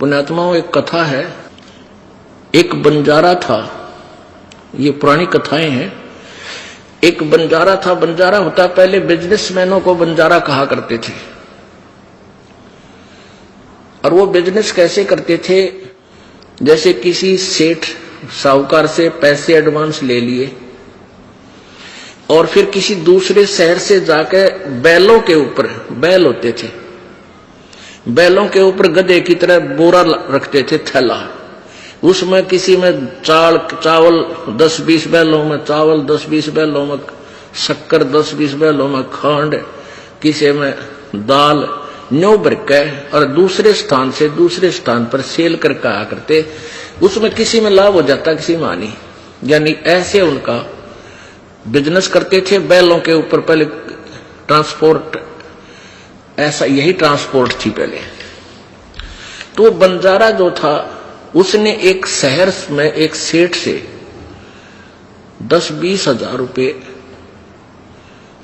पुण्यात्माओं, एक कथा है। एक बंजारा था, ये पुरानी कथाएं हैं। एक बंजारा था। बंजारा होता, पहले बिजनेसमैनों को बंजारा कहा करते थे। और वो बिजनेस कैसे करते थे? जैसे किसी सेठ साहूकार से पैसे एडवांस ले लिए और फिर किसी दूसरे शहर से जाकर बैलों के ऊपर, बैल होते थे, बैलों के ऊपर गधे की तरह बोरा रखते थे, थैला। उसमें किसी में चावल 10-20 बैलों में चावल, 10-20 बैलों में शक्कर, 10-20 बैलों में खंड, किसी में दाल, न्यू भरके और दूसरे स्थान से दूसरे स्थान पर सेल करके आया करते। उसमें किसी में लाभ हो जाता, किसी में हानि। यानी ऐसे उनका बिजनेस करते थे। बैलों के ऊपर पहले ट्रांसपोर्ट, ऐसा यही ट्रांसपोर्ट थी पहले। तो बंजारा जो था, उसने एक शहर में एक सेठ से 10-20 हजार रुपये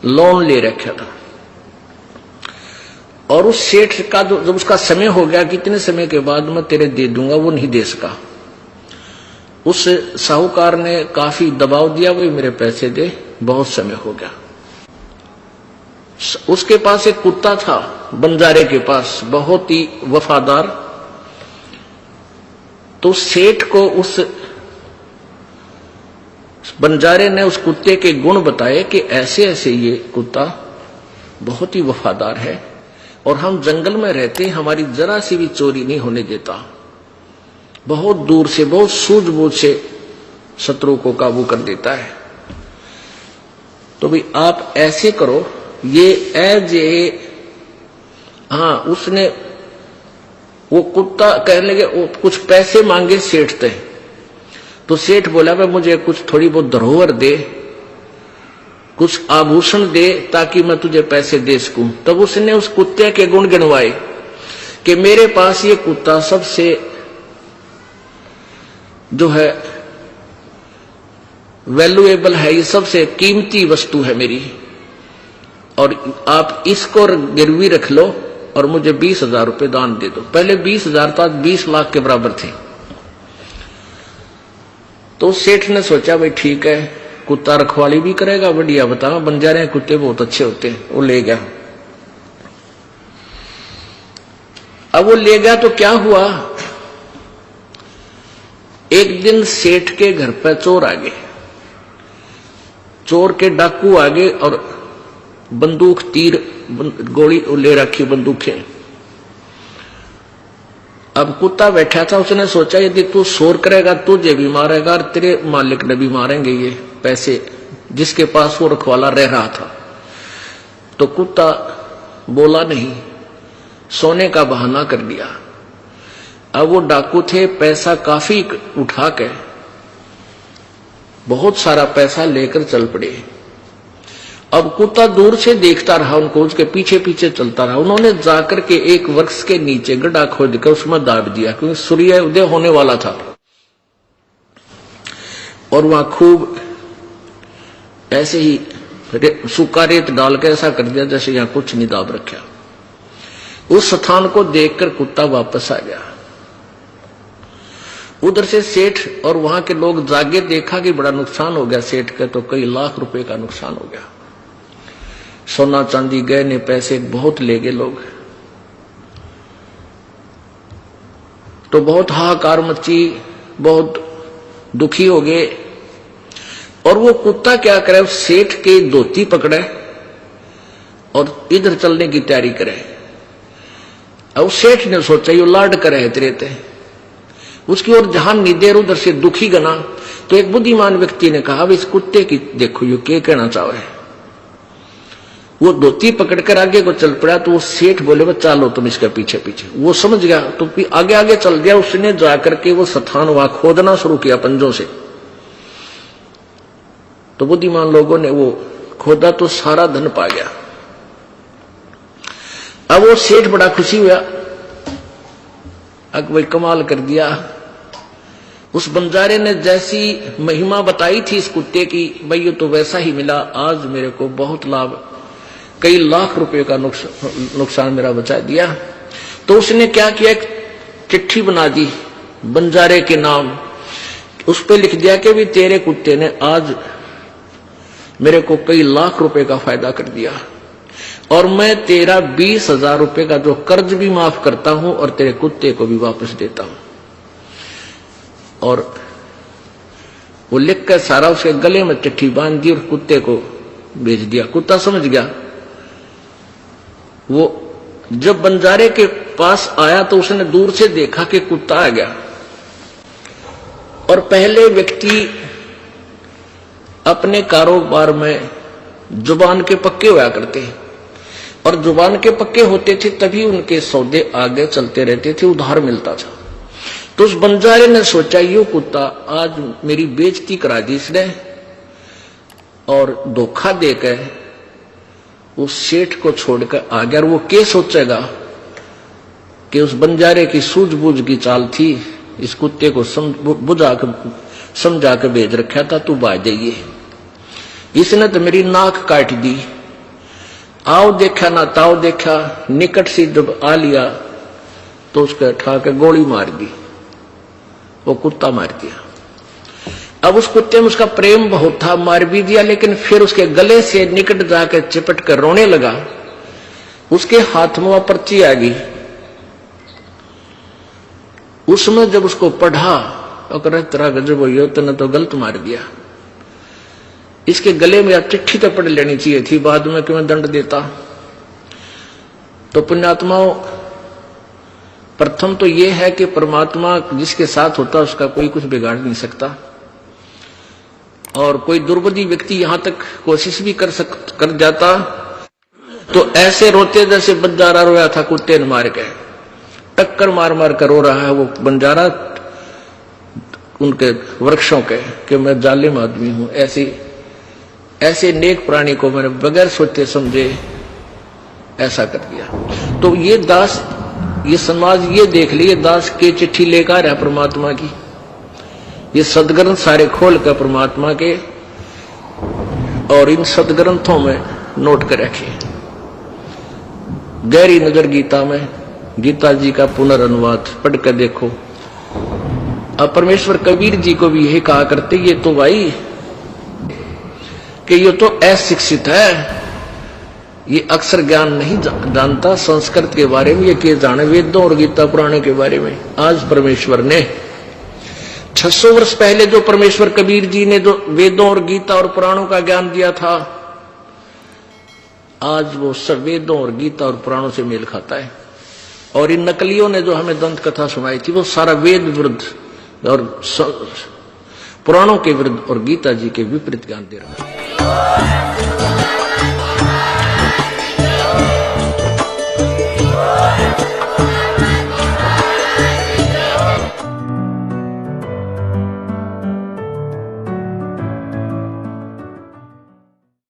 लोन ले रखा था। और उस सेठ का जब उसका समय हो गया, कितने समय के बाद मैं तेरे दे दूंगा, वो नहीं दे सका। उस साहूकार ने काफी दबाव दिया, वो मेरे पैसे दे, बहुत समय हो गया। उसके पास एक कुत्ता था, बंजारे के पास, बहुत ही वफादार। तो सेठ को उस बंजारे ने उस कुत्ते के गुण बताए कि ऐसे ऐसे ये कुत्ता बहुत ही वफादार है और हम जंगल में रहते हैं, हमारी जरा सी भी चोरी नहीं होने देता, बहुत दूर से, बहुत सूझबूझ से शत्रु को काबू कर देता है। तो भाई आप ऐसे करो, ये एज ए, हाँ, उसने वो कुत्ता कहने लगे, वो कुछ पैसे मांगे सेठ से। तो सेठ बोला, भाई मुझे कुछ थोड़ी बहुत धरोहर दे, कुछ आभूषण दे, ताकि मैं तुझे पैसे दे सकूं। तब उसने उस कुत्ते के गुण गिनवाए कि मेरे पास ये कुत्ता सबसे जो है वैल्यूएबल है, ये सबसे कीमती वस्तु है मेरी, और आप इसको गिरवी रख लो और मुझे 20 हजार रुपये दान दे दो। पहले 20 हजार था, 20 लाख के बराबर थे। तो सेठ ने सोचा, भाई ठीक है, कुत्ता रखवाली भी करेगा, बढ़िया, बताओ, बंजारे कुत्ते बहुत अच्छे होते हैं। वो ले गया। अब वो ले गया तो क्या हुआ, एक दिन सेठ के घर पर चोर आ गए, चोर के डाकू आ गए और बंदूक, तीर, गोली ले रखी, बंदूकें। अब कुत्ता बैठा था, उसने सोचा यदि तू शोर करेगा तुझे भी मारेगा और तेरे मालिक ने भी मारेंगे ये पैसे, जिसके पास वो रखवाला रह रहा था। तो कुत्ता बोला नहीं, सोने का बहाना कर दिया। अब वो डाकू थे, पैसा काफी उठा के, बहुत सारा पैसा लेकर चल पड़े। अब कुत्ता दूर से देखता रहा उनको, उसके पीछे पीछे चलता रहा। उन्होंने जाकर के एक वृक्ष के नीचे गड्ढा खोद कर उसमें दाब दिया, क्योंकि सूर्य उदय होने वाला था। और वहां खूब ऐसे ही सूखा रेत डाल के ऐसा कर दिया जैसे यहां कुछ नहीं दाब रखा। उस स्थान को देखकर कुत्ता वापस आ गया। उधर से सेठ और वहां के लोग जागे, देखा कि बड़ा नुकसान हो गया सेठ का, तो कई लाख रुपए का नुकसान हो गया। सोना चांदी, गहने, पैसे बहुत ले गए लोग। तो बहुत हाहाकार मची, बहुत दुखी हो गए। और वो कुत्ता क्या करे, उस सेठ के धोती पकड़े और इधर चलने की तैयारी करे। अब सेठ ने सोचा ये लाड करे है तेरे ते, उसकी ओर ध्यान नहीं दे, उधर से दुखी गना। तो एक बुद्धिमान व्यक्ति ने कहा, इस कुत्ते की देखो ये क्या कहना चाहे। वो धोती पकड़कर आगे को चल पड़ा। तो वो सेठ बोले, चलो तुम इसके पीछे पीछे। वो समझ गया तो आगे आगे चल गया। उसने जाकर के वो स्थान वहां खोदना शुरू किया पंजों से। तो बुद्धिमान लोगों ने वो खोदा तो सारा धन पा गया। अब वो सेठ बड़ा खुशी हुआ, अब भाई कमाल कर दिया। उस बंजारे ने जैसी महिमा बताई थी इस कुत्ते की, भाई ये तो वैसा ही मिला। आज मेरे को बहुत लाभ, कई लाख रुपए का नुकसान मेरा बचा दिया। तो उसने क्या किया, चिट्ठी बना दी बंजारे के नाम, उस पे लिख दिया कि भी तेरे कुत्ते ने आज मेरे को कई लाख रुपए का फायदा कर दिया और मैं तेरा 20,000 रुपए का जो कर्ज भी माफ करता हूं और तेरे कुत्ते को भी वापस देता हूं। और वो लिख कर सारा उसके गले में चिट्ठी बांध दी और कुत्ते को भेज दिया। कुत्ता समझ गया। वो जब बंजारे के पास आया तो उसने दूर से देखा कि कुत्ता आ गया। और पहले व्यक्ति अपने कारोबार में जुबान के पक्के हुआ करते हैं और जुबान के पक्के होते थे तभी उनके सौदे आगे चलते रहते थे, उधार मिलता था। तो उस बंजारे ने सोचा ये कुत्ता आज मेरी बेइज्जती करा दी इसने और धोखा देकर उस सेठ को छोड़कर आ गया। और वो क्या सोचेगा कि उस बंजारे की सूझबूझ की चाल थी, इस कुत्ते को समझा कर भेज रखा था, तू भाग जाइए, इसने तो मेरी नाक काट दी। आओ देखा ना ताओ देखा, निकट से जब आ लिया तो उसके उठा के गोली मार दी, वो कुत्ता मार दिया। अब उस कुत्ते में उसका प्रेम बहुत था, मार भी दिया, लेकिन फिर उसके गले से निकट जाकर चिपट कर रोने लगा। उसके हाथ में वह पर्ची आ गई। उसमें जब उसको पढ़ा और तेरा गजब हो तो न तो गलत मार दिया, इसके गले में आप चिट्ठी तो पढ़ लेनी चाहिए थी, बाद में क्यों दंड देता। तो पुण्यात्माओं, प्रथम तो यह है कि परमात्मा जिसके साथ होता उसका कोई कुछ बिगाड़ नहीं सकता। और कोई दुर्बुद्धि व्यक्ति यहां तक कोशिश भी कर जाता तो ऐसे रोते जैसे बंजारा रोया था कुत्ते ने मार के, टक्कर मार मार कर रो रहा है वो बंजारा उनके वृक्षों के कि मैं जालिम आदमी हूं। ऐसे नेक प्राणी को मैंने बगैर सोचे समझे ऐसा कर दिया। तो ये दास, ये समाज ये देख लिए दास के चिट्ठी लेकर है परमात्मा की, ये सदग्रंथ सारे खोल कर परमात्मा के और इन सदग्रंथों में नोट कर रखे। गहरी नजर गीता में, गीता जी का पुनर्अनुवाद पढ़ कर देखो। अब परमेश्वर कबीर जी को भी यही कहा करते, ये तो भाई कि ये तो अशिक्षित है, ये अक्षर ज्ञान नहीं जानता संस्कृत के बारे में, ये क्या जाने वेदों और गीता पुराणे के बारे में। आज परमेश्वर ने 600 वर्ष पहले जो परमेश्वर कबीर जी ने जो वेदों और गीता और पुराणों का ज्ञान दिया था, आज वो सब वेदों और गीता और पुराणों से मेल खाता है। और इन नकलियों ने जो हमें दंत कथा सुनाई थी वो सारा वेद विरुद्ध और पुराणों के विरुद्ध और गीता जी के विपरीत ज्ञान दे रहा है।